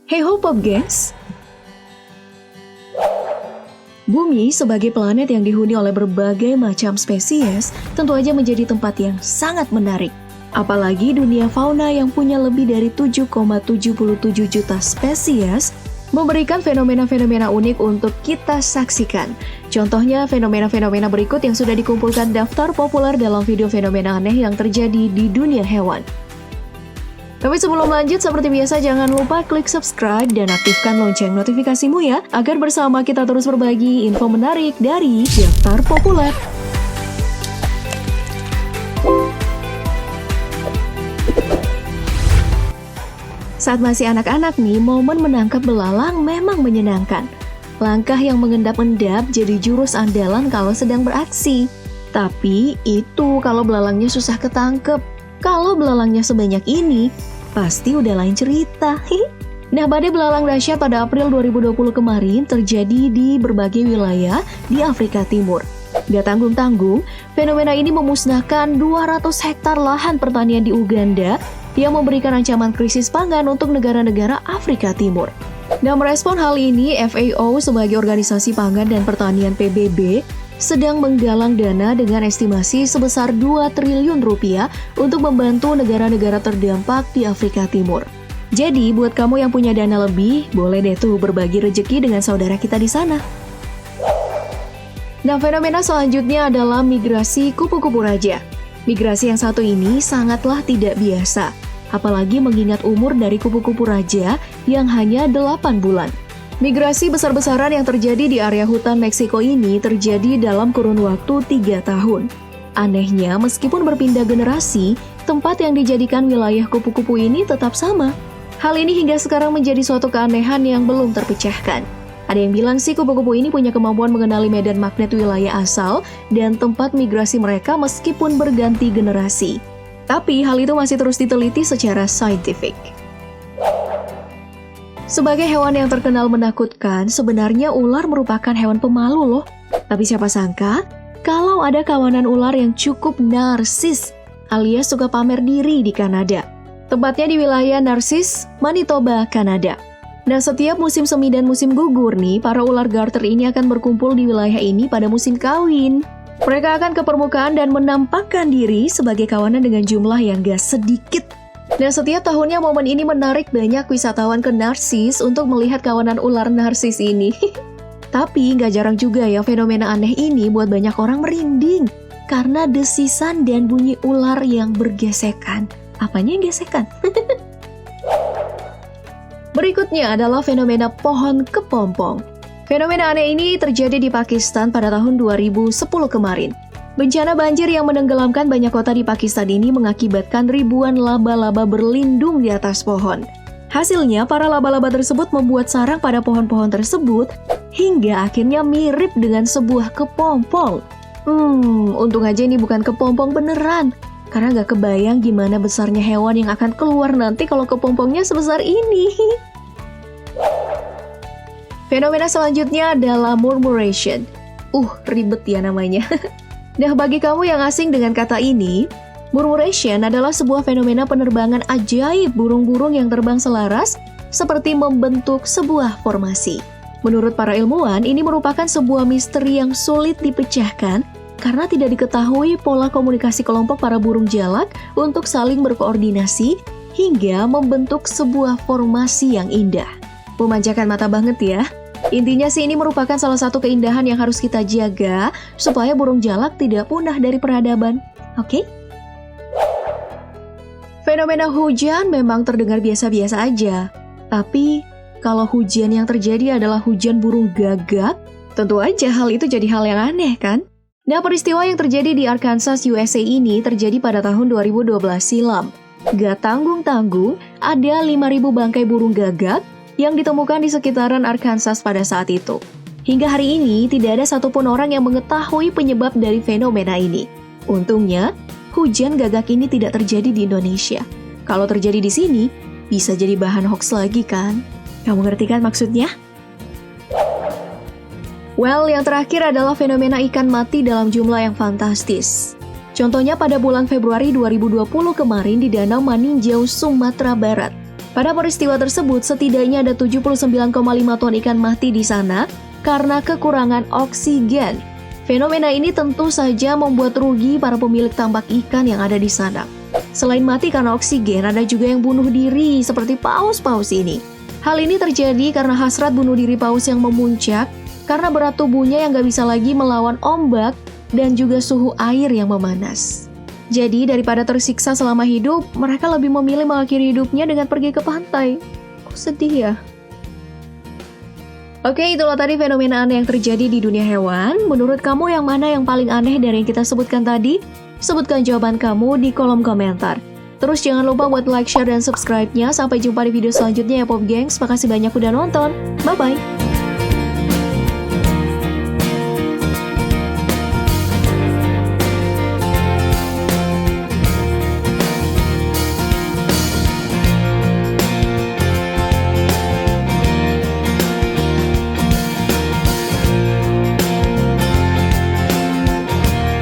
Hey ho Pop Gengs! Bumi sebagai planet yang dihuni oleh berbagai macam spesies tentu aja menjadi tempat yang sangat menarik. Apalagi dunia fauna yang punya lebih dari 7,77 juta spesies memberikan fenomena-fenomena unik untuk kita saksikan. Contohnya fenomena-fenomena berikut yang sudah dikumpulkan daftar populer dalam video fenomena aneh yang terjadi di dunia hewan. Tapi sebelum lanjut, seperti biasa jangan lupa klik subscribe dan aktifkan lonceng notifikasimu ya, agar bersama kita terus berbagi info menarik dari daftar populer. Saat masih anak-anak nih, momen menangkap belalang memang menyenangkan. Langkah yang mengendap-endap jadi jurus andalan kalau sedang beraksi. Tapi itu kalau belalangnya susah ketangkep. Kalau belalangnya sebanyak ini, pasti udah lain cerita. Nah, badai belalang dahsyat pada April 2020 kemarin terjadi di berbagai wilayah di Afrika Timur. Gak tanggung-tanggung, fenomena ini memusnahkan 200 hektar lahan pertanian di Uganda yang memberikan ancaman krisis pangan untuk negara-negara Afrika Timur. Nah, merespon hal ini, FAO sebagai organisasi pangan dan pertanian PBB sedang menggalang dana dengan estimasi sebesar 2 triliun rupiah untuk membantu negara-negara terdampak di Afrika Timur. Jadi, buat kamu yang punya dana lebih, boleh deh tuh berbagi rejeki dengan saudara kita di sana. Nah, fenomena selanjutnya adalah migrasi kupu-kupu raja. Migrasi yang satu ini sangatlah tidak biasa, apalagi mengingat umur dari kupu-kupu raja yang hanya 8 bulan. Migrasi besar-besaran yang terjadi di area hutan Meksiko ini terjadi dalam kurun waktu 3 tahun. Anehnya, meskipun berpindah generasi, tempat yang dijadikan wilayah kupu-kupu ini tetap sama. Hal ini hingga sekarang menjadi suatu keanehan yang belum terpecahkan. Ada yang bilang sih kupu-kupu ini punya kemampuan mengenali medan magnet wilayah asal dan tempat migrasi mereka meskipun berganti generasi. Tapi hal itu masih terus diteliti secara saintifik. Sebagai hewan yang terkenal menakutkan, sebenarnya ular merupakan hewan pemalu loh. Tapi siapa sangka, kalau ada kawanan ular yang cukup narsis, alias suka pamer diri di Kanada. Tepatnya di wilayah Narcisse, Manitoba, Kanada. Nah, setiap musim semi dan musim gugur nih, para ular garter ini akan berkumpul di wilayah ini pada musim kawin. Mereka akan ke permukaan dan menampakkan diri sebagai kawanan dengan jumlah yang gak sedikit. Dan setiap tahunnya momen ini menarik banyak wisatawan ke Narcisse untuk melihat kawanan ular Narcisse ini. Tapi nggak jarang juga ya fenomena aneh ini buat banyak orang merinding karena desisan dan bunyi ular yang bergesekan. Apanya yang gesekan? Berikutnya adalah fenomena pohon kepompong. Fenomena aneh ini terjadi di Pakistan pada tahun 2010 kemarin. Bencana banjir yang menenggelamkan banyak kota di Pakistan ini mengakibatkan ribuan laba-laba berlindung di atas pohon. Hasilnya, para laba-laba tersebut membuat sarang pada pohon-pohon tersebut hingga akhirnya mirip dengan sebuah kepompong. Untung aja ini bukan kepompong beneran, karena gak kebayang gimana besarnya hewan yang akan keluar nanti kalau kepompongnya sebesar ini. Fenomena selanjutnya adalah murmuration. Ribet ya namanya. Nah, bagi kamu yang asing dengan kata ini, murmuration adalah sebuah fenomena penerbangan ajaib burung-burung yang terbang selaras seperti membentuk sebuah formasi. Menurut para ilmuwan, ini merupakan sebuah misteri yang sulit dipecahkan karena tidak diketahui pola komunikasi kelompok para burung jalak untuk saling berkoordinasi hingga membentuk sebuah formasi yang indah. Memanjakan mata banget ya. Intinya sih ini merupakan salah satu keindahan yang harus kita jaga supaya burung jalak tidak punah dari peradaban. Oke? Fenomena hujan memang terdengar biasa-biasa aja. Tapi kalau hujan yang terjadi adalah hujan burung gagak, tentu aja hal itu jadi hal yang aneh kan? Nah, peristiwa yang terjadi di Arkansas, USA ini terjadi pada tahun 2012 silam. Gak tanggung-tanggung, ada 5.000 bangkai burung gagak yang ditemukan di sekitaran Arkansas pada saat itu. Hingga hari ini, tidak ada satupun orang yang mengetahui penyebab dari fenomena ini. Untungnya, hujan gagak ini tidak terjadi di Indonesia. Kalau terjadi di sini, bisa jadi bahan hoax lagi kan? Kamu ngerti kan maksudnya? Well, yang terakhir adalah fenomena ikan mati dalam jumlah yang fantastis. Contohnya pada bulan Februari 2020 kemarin di Danau Maninjau, Sumatera Barat. Pada peristiwa tersebut, setidaknya ada 79,5 ton ikan mati di sana karena kekurangan oksigen. Fenomena ini tentu saja membuat rugi para pemilik tambak ikan yang ada di sana. Selain mati karena oksigen, ada juga yang bunuh diri seperti paus-paus ini. Hal ini terjadi karena hasrat bunuh diri paus yang memuncak karena berat tubuhnya yang gak bisa lagi melawan ombak dan juga suhu air yang memanas. Jadi daripada tersiksa selama hidup, mereka lebih memilih mengakhiri hidupnya dengan pergi ke pantai. Kok sedih ya? Oke, itulah tadi fenomena aneh yang terjadi di dunia hewan. Menurut kamu yang mana yang paling aneh dari yang kita sebutkan tadi? Sebutkan jawaban kamu di kolom komentar. Terus jangan lupa buat like, share, dan subscribe-nya. Sampai jumpa di video selanjutnya ya Pop Gengs. Makasih banyak udah nonton. Bye-bye.